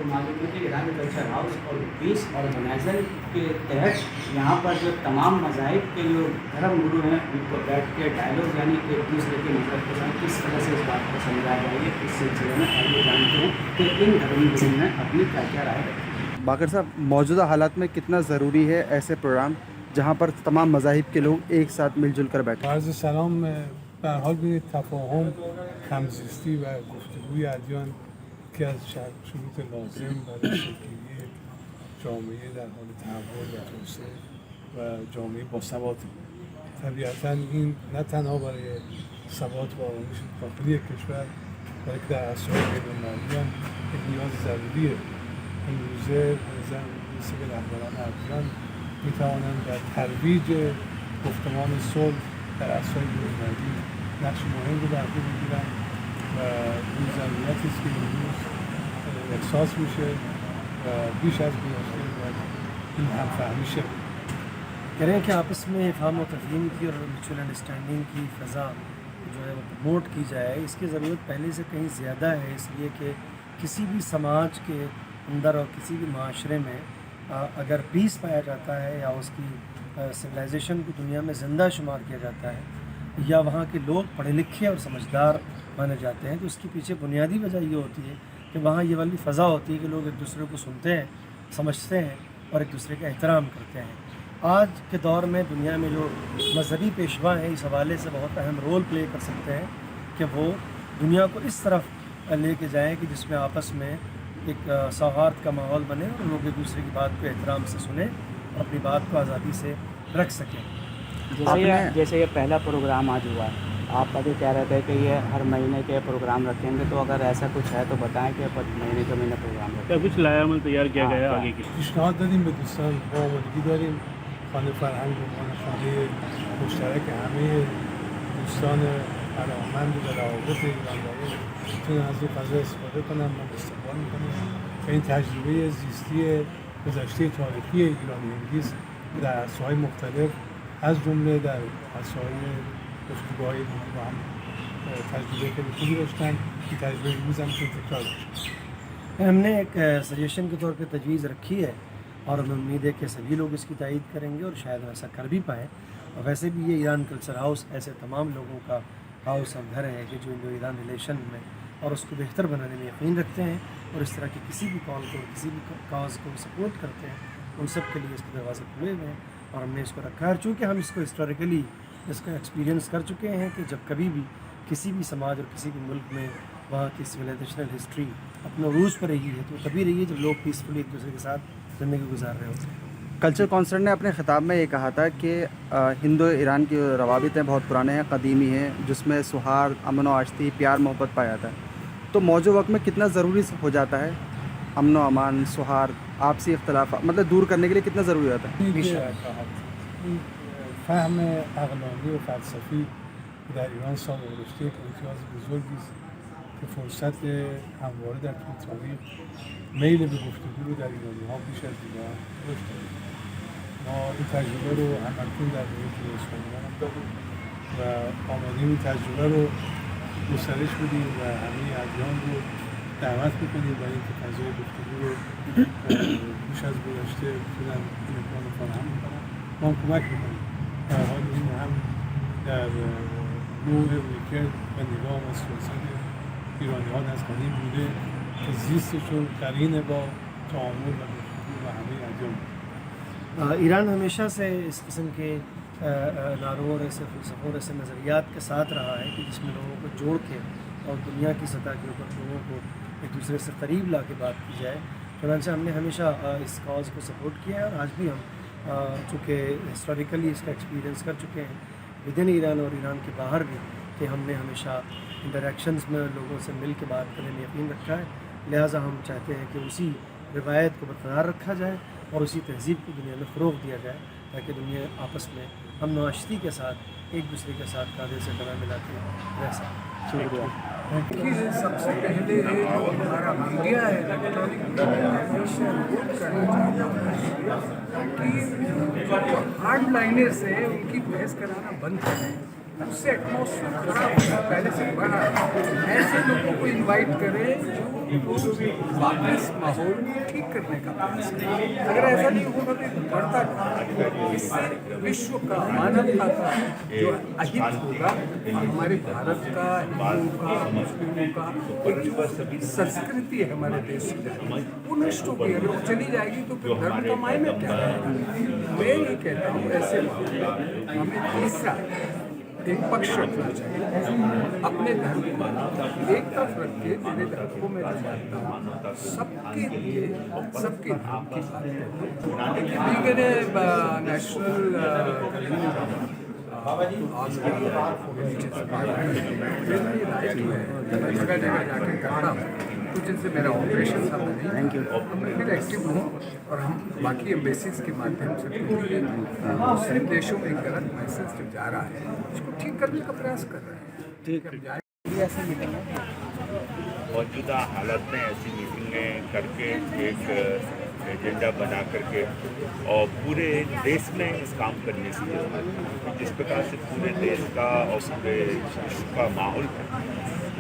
تو معلوم ہے کہ ایران کلچر ہاؤس اور 20 آرگنائزر کے تحت یہاں پر جو تمام مذاہب کے جو دھرم گرو ہیں ان کو بیٹھ کے ڈائلاگ یعنی ایک دوسرے کے مذہب کے ساتھ کس طرح سے اس بات کو سمجھایا جائے اس سلسلے میں آئیے جانتے ہیں کہ ان دھرم گرو نے اپنی کیا کیا رائے رکھی۔ باقر صاحب، موجودہ حالات میں کتنا ضروری ہے ایسے پروگرام جہاں پر تمام مذاہب کے لوگ ایک ساتھ مل جل کر بیٹھیں؟ عرض سلام. به هر حال ببینید تفاهم، همزیستی و گفتگوی ادیان که از شروط لازم برای شکل‌گیری یک جامعه در حال تحول و توسعه و جامعه باثبات. طبیعتاً این نه تنها برای ثبات و آرامش داخلی کشور بلکه در اسرار بین‌المللی هم یک نیاز ضروریه. امروزه به نظر می‌رسه که رهبران ادیان می‌توانند در ترویج گفتمان صلح در اسرار بین‌المللی نقش مهم رو بر عهده بگیرن و این ضرورتی است که امروز احساس میشه و بیش از گذشته باید این همفهمی شه. کہہ رہے ہیں کہ آپس میں افہام و تفہیم کی اور میوچل انڈرسٹینڈنگ کی فضا جو ہے وہ پروموٹ کی جائے. اس کی ضرورت پہلے سے کہیں زیادہ ہے، اس لیے کہ کسی بھی سماج کے اندر اور کسی بھی معاشرے میں اگر پیس پایا جاتا ہے یا اس کی سویلائزیشن کو دنیا میں زندہ شمار کیا جاتا ہے یا وہاں کے لوگ پڑھے لکھے اور سمجھدار مانے جاتے ہیں، تو اس کے پیچھے بنیادی وجہ یہ ہوتی ہے کہ وہاں یہ والی فضا ہوتی ہے کہ لوگ ایک دوسرے کو سنتے ہیں، سمجھتے ہیں اور ایک دوسرے کا احترام کرتے ہیں. آج کے دور میں دنیا میں جو مذہبی پیشوا ہیں اس حوالے سے بہت اہم رول پلے کر سکتے ہیں کہ وہ دنیا کو اس طرف لے کے جائیں کہ جس میں آپس میں ایک سوہارد کا ماحول بنے اور لوگ ایک دوسرے کی بات کو احترام سے سنیں اور اپنی بات کو آزادی سے رکھ سکیں. جیسے یہ پہلا پروگرام آج ہوا ہے، آپ ابھی کہہ رہے تھے کہ یہ ہر مہینے کے پروگرام رکھیں گے، تو اگر ایسا کچھ ہے تو بتائیں کہ مہینے کے مہینے پروگرام رکھیں. کچھ لایا عمل تیار کیا گیا ہے آگے کی؟ پیشنهاد دادیم به دوستان، با آمادگی داریم خانه فرهنگ و خانه مشترک همه دوستان علاقمند و روابط ایران میتونن از این فضا استفاده کنن. ما استقبال میکنیم و این تجربه زیستی گذشته تاریخی ایرانی انگیز در عرصه‌های مختلف از جمله در عرصه‌های گفتگوهای با هم تجربه خیلی خوبی داشتن. این تجربه امروز هم میتونه تکرار بشه. ہم نے ایک سجیشن کے طور پہ تجویز رکھی ہے اور ہمیں امید ہے کہ سبھی لوگ اس کی تائید کریں گے اور شاید ایسا کر بھی پائیں. اور ویسے بھی یہ ایران کلچر ہاؤس ایسے تمام لوگوں کا ہاؤس اور گھر ہے کہ جو انڈو ایران ریلیشن میں اور اس کو بہتر بنانے میں یقین رکھتے ہیں اور اس طرح کی کسی بھی کال کو کسی بھی کاز کو سپورٹ کرتے ہیں. ان سب کے لیے اس کے دروازے کھلے ہوئے ہیں اور ہم نے اس کو رکھا ہے. چونکہ ہم اس کو ہسٹوریکلی اس کا ایکسپیرینس کر چکے ہیں کہ جب کبھی بھی کسی بھی سماج اور کسی بھی ملک میں وہاں کی سویلائزیشنل ہسٹری اپنے عروج پر رہی ہے تو کبھی رہی ہے جب لوگ پیسفلی ایک دوسرے کے ساتھ زندگی گزار رہے ہوتے ہیں. کلچر کانسرن نے اپنے خطاب میں یہ کہا تھا کہ ہند و ایران کی روابط ہیں بہت پرانے ہیں، قدیمی ہیں، جس میں سوہارد، امن و آشتی، پیار محبت پایا جاتا ہے. تو موجودہ وقت میں کتنا ضروری ہو جاتا ہے امن و امان، سوہارد، آپسی اختلافات مطلب دور کرنے کے لیے کتنا ضروری ہوتا ہے؟ این فهم عقلانی و فلسفی در ایران سال گذشته یک امتیاز بزرگی است که فرصت همواره در طول تاریخ میل به گفتگو رو در ایرانی‌ها بیش از دیگران رشد داده. ما این تجربه رو همکنون در دوره اسلامیان هم داریم و آماده‌ایم این تجربه رو گسترش بدیم و همه ادیان رو دعوت بکنیم برای اینکه فضای گفتگو رو بیش از گذشته بتونن این امکان رو فراهم بکنن. ما هم کمک میکنیم. در حال این هم در نوع رویکرد و نگاه و سیاست ایرانی‌ها از قدیم بوده که زیستشون قرینه با تعامل و گفتگو و همه ادیان. ایران ہمیشہ سے اس قسم کے نعروں اور ایسے فلسفوں اور ایسے نظریات کے ساتھ رہا ہے کہ جس میں لوگوں کو جوڑ کے اور دنیا کی سطح کے اوپر لوگوں کو ایک دوسرے سے قریب لا کے بات کی جائے. چنانچہ ہم نے ہمیشہ اس کاز کو سپورٹ کیا ہے اور آج بھی ہم چونکہ ہسٹوریکلی اس کا ایکسپیرینس کر چکے ہیں ود ان ایران اور ایران کے باہر بھی کہ ہم نے ہمیشہ انٹریکشنز میں لوگوں سے مل کے بات کرنے میں یقین رکھا ہے. لہٰذا ہم چاہتے ہیں کہ اسی روایت کو برقرار رکھا جائے اور اسی تہذیب کو دنیا میں فروغ دیا جائے تاکہ دنیا آپس میں امن و آشتی کے ساتھ ایک دوسرے کے ساتھ کاندھے سے کندھا ملا کے رہ سکیں. شکریہ. سب سے پہلے ہمارا میڈیا ہے الیکٹرانک ہارڈ لائنرز سے ان کی بحث کرانا بند کریں. उससे एटमॉस्फेयर खराब होगा, पहले से बना है। ऐसे लोगों को इनवाइट करें जो वापस माहौल ठीक करने का प्रयास करें। अगर ऐसा नहीं होगा तो बढ़ता जाएगा। इससे विश्व का, मानवता का जो अहित होगा, हमारे भारत का, हिंदुओं का, मुस्लिमों का एक जो संस्कृति है हमारे देश की, वो नष्ट होगी। अगर वो चली जाएगी तो फिर धर्म का मायने क्या रहेगा। मैं ये कहता हूँ ऐसे हमें तीसरा एक पक्ष रखना चाहिए, अपने धर्म को एक तरफ रख के मेरे धर्म को मैं जो मानता हूँ सबके लिए, सबके धर्म की बात है। देखिए नेशनल जगह जगह जाके करता हूँ, तो जिनसे मेरा ऑपरेशन था थैंक यू, मैं फिर एक्टिव हूँ और हम बाकी एम्बेसीज के माध्यम से मुस्लिम देशों में गलत मैसेज जो जा रहा है उसको ठीक करने का प्रयास कर रहे हैं। ठीक है, मौजूदा हालत में ऐसी मीटिंगें करके एक एजेंडा बना करके और पूरे देश में इस काम करने की जरूरत है। जिस प्रकार से पूरे देश का और पूरे विश्व का माहौल है,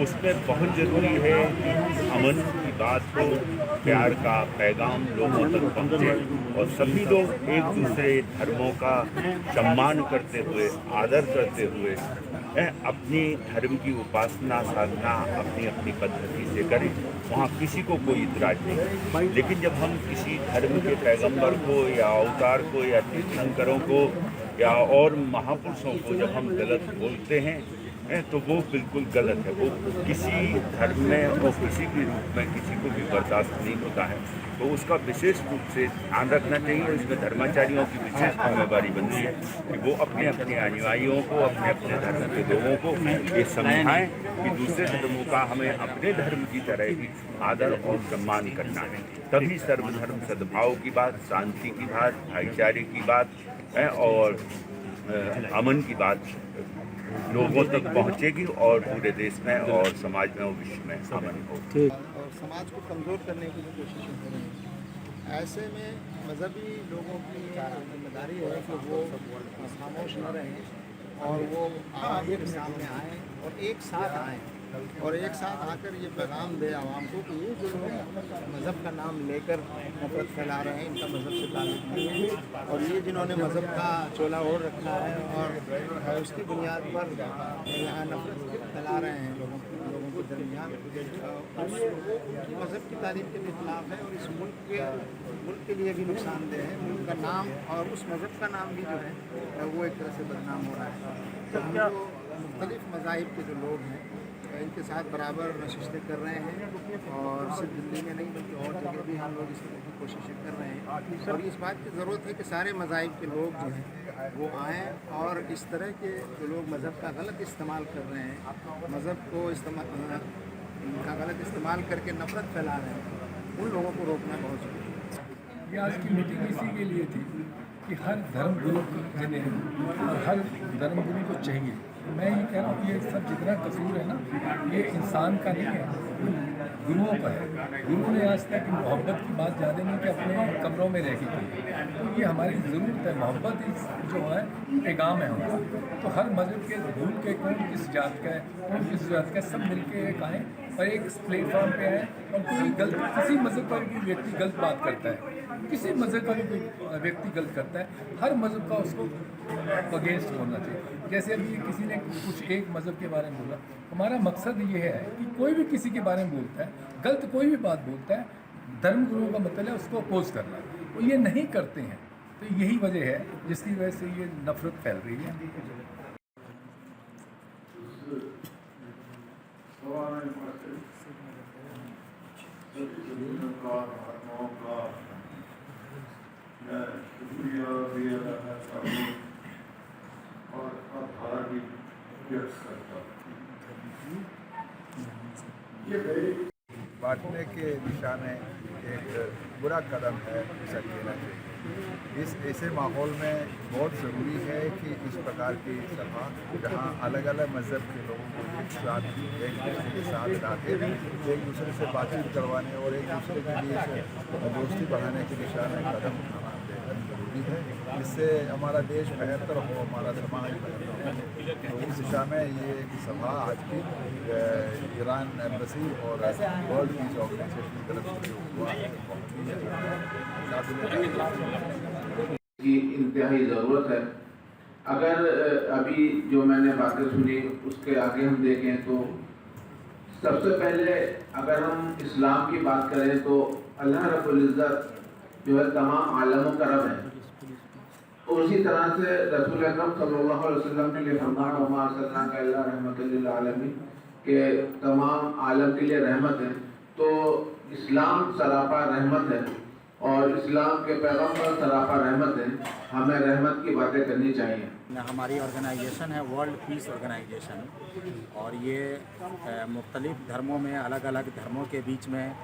उसमें बहुत ज़रूरी है कि अमन की बात हो, प्यार का पैगाम लोगों तक पहुँचे और सभी लोग एक दूसरे धर्मों का सम्मान करते हुए, आदर करते हुए अपनी धर्म की उपासना साधना अपनी अपनी पद्धति से करें। वहाँ किसी को कोई इतराज नहीं। लेकिन जब हम किसी धर्म के पैगंबर को या अवतार को या तीर्थंकरों को या और महापुरुषों को जब हम गलत बोलते हैं तो वो बिल्कुल गलत है। वो किसी धर्म में और किसी भी रूप में किसी को भी बर्दाश्त नहीं होता है। तो उसका विशेष रूप से ध्यान रखना चाहिए। इसमें धर्माचार्यों की विशेष जिम्मेदारी बनती है कि वो अपने अपने अनुयायियों को, अपने अपने धर्म के लोगों को ये समझाएं कि दूसरे धर्मों का हमें अपने धर्म की तरह ही आदर और सम्मान करना है। तभी सर्वधर्म सद्भाव की बात, शांति की बात, भाईचारे की बात है और अमन की बात लोगों तक पहुंचेगी और पूरे देश में और समाज में और विश्व में अमन हो। और समाज को कमज़ोर करने की जो कोशिशें हो रही हैं, ऐसे में मजहबी लोगों की जिम्मेदारी है कि वो खामोश न रहें और वो आवाम के सामने आएँ और एक साथ आएँ और एक साथ आकर ये पैगाम दे आवाम को कि ये जो लोग मज़हब का नाम लेकर नफरत फैला रहे हैं, इनका मज़हब से ताल्लुक़ नहीं है और ये जिन्होंने मज़हब का चोला ओढ़ रखा है और उसकी बुनियाद पर यहाँ नफरत फैला रहे हैं लोगों के दरमियान, उस मज़हब की तारीफ के खिलाफ है और इस मुल्क के लिए भी नुकसानदेह है। मुल्क का नाम और उस मज़हब का नाम भी जो है वो एक तरह से बदनाम हो रहा है। तो हम जो मुख्तलिफ़ मज़ाहिब के जो लोग हैं इनके साथ बराबर नशिस्तें कर रहे हैं और सिर्फ दिल्ली में नहीं बल्कि और जगह भी हम लोग इस तरह की कोशिशें कर रहे हैं और इस बात की ज़रूरत है कि सारे मज़ाहिब के लोग जो हैं वो आएँ और इस तरह के जो लोग मज़हब का गलत इस्तेमाल कर रहे हैं, मज़हब को का गलत इस्तेमाल करके नफरत फैला रहे हैं, उन लोगों को रोकना बहुत ज़रूरी है। ये आज की मीटिंग इसी के लिए थी कि हर धर्म गुरु जिन्हें और हर धर्म गुरु को चाहिए। मैं ये कह रहा हूँ कि ये सब जितना कसूर है ना, ये इंसान का नहीं है, गुरुओं का है। गुरु ने आज तक मोहब्बत की बात ज़्यादा नहीं कि अपने कमरों में रह के की, तो ये हमारी ज़रूरत है। मोहब्बत जो है पैगाम है हमारा। तो हर मज़हब के भूल के कौन किस जात का है, कौन किस जात का, सब मिल के एक आएँ और एक प्लेटफॉर्म पे आए और कोई गलत, किसी मज़हब का भी व्यक्ति गलत बात करता है, किसी मज़हब का भी कोई व्यक्ति गलत करता है, हर मज़हब का उसको अगेंस्ट बोलना चाहिए। जैसे अभी किसी ने कुछ एक मज़हब के बारे में बोला, हमारा मकसद ये है कि कोई भी किसी के बारे में बोलता है, गलत कोई भी बात बोलता है, धर्म गुरुओं का मतलब है उसको अपोज करना, तो ये नहीं करते हैं। तो यही वजह है जिसकी वजह से ये नफरत फैल रही है। बांटने के दिशा में एक बुरा कदम है, ऐसा कहना चाहिए। इस ऐसे माहौल में बहुत ज़रूरी है कि इस प्रकार की सभा जहां अलग अलग मज़हब के लोगों को एक साथ एक दूसरे के साथ लाते हैं, एक दूसरे से बातचीत करवाने और एक दूसरे के बीच दोस्ती बढ़ाने की दिशा में कदम उठाना बेहद ज़रूरी है। इससे हमारा देश बेहतर हो, हमारा समाज बेहतर हो। तो उस दिशा में ये सभा आज की ईरान एम्बेसी और वर्ल्ड पीस ऑर्गेनाइजेशन की तरफ से जो हुआ है बहुत ही की इंतहाई ज़रूरत है। अगर अभी जो मैंने बातें सुनी उसके आगे हम देखें तो सबसे पहले अगर हम इस्लाम की बात करें तो अल्लाह रब्बुल इज़्ज़त जो है तमाम आलमों का रब है। उसी तरह से रसूल अकरम सल्लल्लाहु अलैहि वसल्लम के लिए फरमाया वमा अरसलनाका इल्ला रहमतल लिल आलमीन के तमाम आलम के लिए रहमत है। तो इस्लाम सरापा रहमत है और इस्लाम के पैगम्बर सरापा रहमत है। हमें रहमत की बातें करनी चाहिए। हमारी ऑर्गेनाइजेशन है वर्ल्ड पीस ऑर्गेनाइजेशन और ये मुख्तलिफ़ धर्मों में अलग अलग धर्मों के बीच में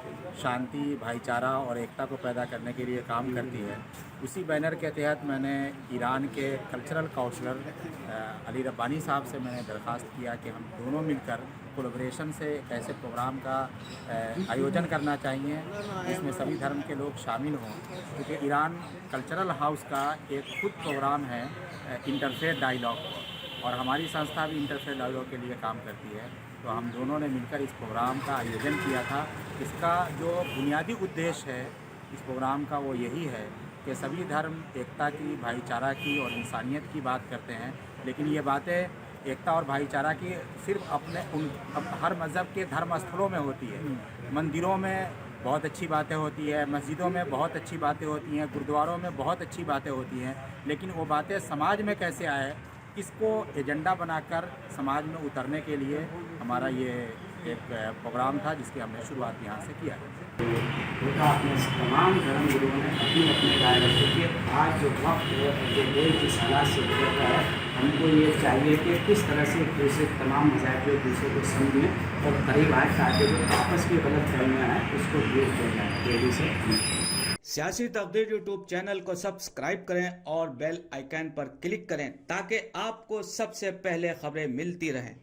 शांति भाईचारा और एकता को पैदा करने के लिए काम करती है। उसी बैनर के तहत मैंने ईरान के कल्चरल काउंसलर अली रब्बानी साहब से मैंने दरख्वास्त किया कि हम दोनों मिलकर कोलैबोरेशन से एक ऐसे प्रोग्राम का आयोजन करना चाहिए जिसमें सभी धर्म के लोग शामिल हों, क्योंकि ईरान कल्चरल हाउस का एक खुद प्रोग्राम है इंटरफेथ डायलॉग और हमारी संस्था भी इंटरफेथ डायलॉग के लिए काम करती है। तो हम दोनों ने मिलकर इस प्रोग्राम का आयोजन किया था। इसका जो बुनियादी उद्देश्य है इस प्रोग्राम का वो यही है कि सभी धर्म एकता की, भाईचारा की और इंसानियत की बात करते हैं, लेकिन ये बातें एकता और भाईचारा की सिर्फ हर मज़हब के धर्म स्थलों में होती है। मंदिरों में बहुत अच्छी बातें होती है, मस्जिदों में बहुत अच्छी बातें होती हैं, गुरुद्वारों में बहुत अच्छी बातें होती हैं, लेकिन वो बातें समाज में कैसे आए इसको एजेंडा बनाकर समाज में उतरने के लिए हमारा ये एक प्रोग्राम था जिसकी हमने शुरुआत यहाँ से किया है। देखा आपने तमाम धर्म गुरुओं ने अपनी अपनी राय रखी कि आज जो वक्त है जो देश जिस हालात से गुजरता है हमको ये चाहिए कि किस तरह से एक दूसरे तमाम मज़ाहिब जो दूसरे को समझें और करीब आए ताकि जो आपस की गलत फहमियाँ हैं उसको दूर किया जाए तेजी से। सियासी तब्दील यूट्यूब चैनल को सब्सक्राइब करें और बेल आइकन पर क्लिक करें ताकि आपको सबसे पहले खबरें मिलती रहें।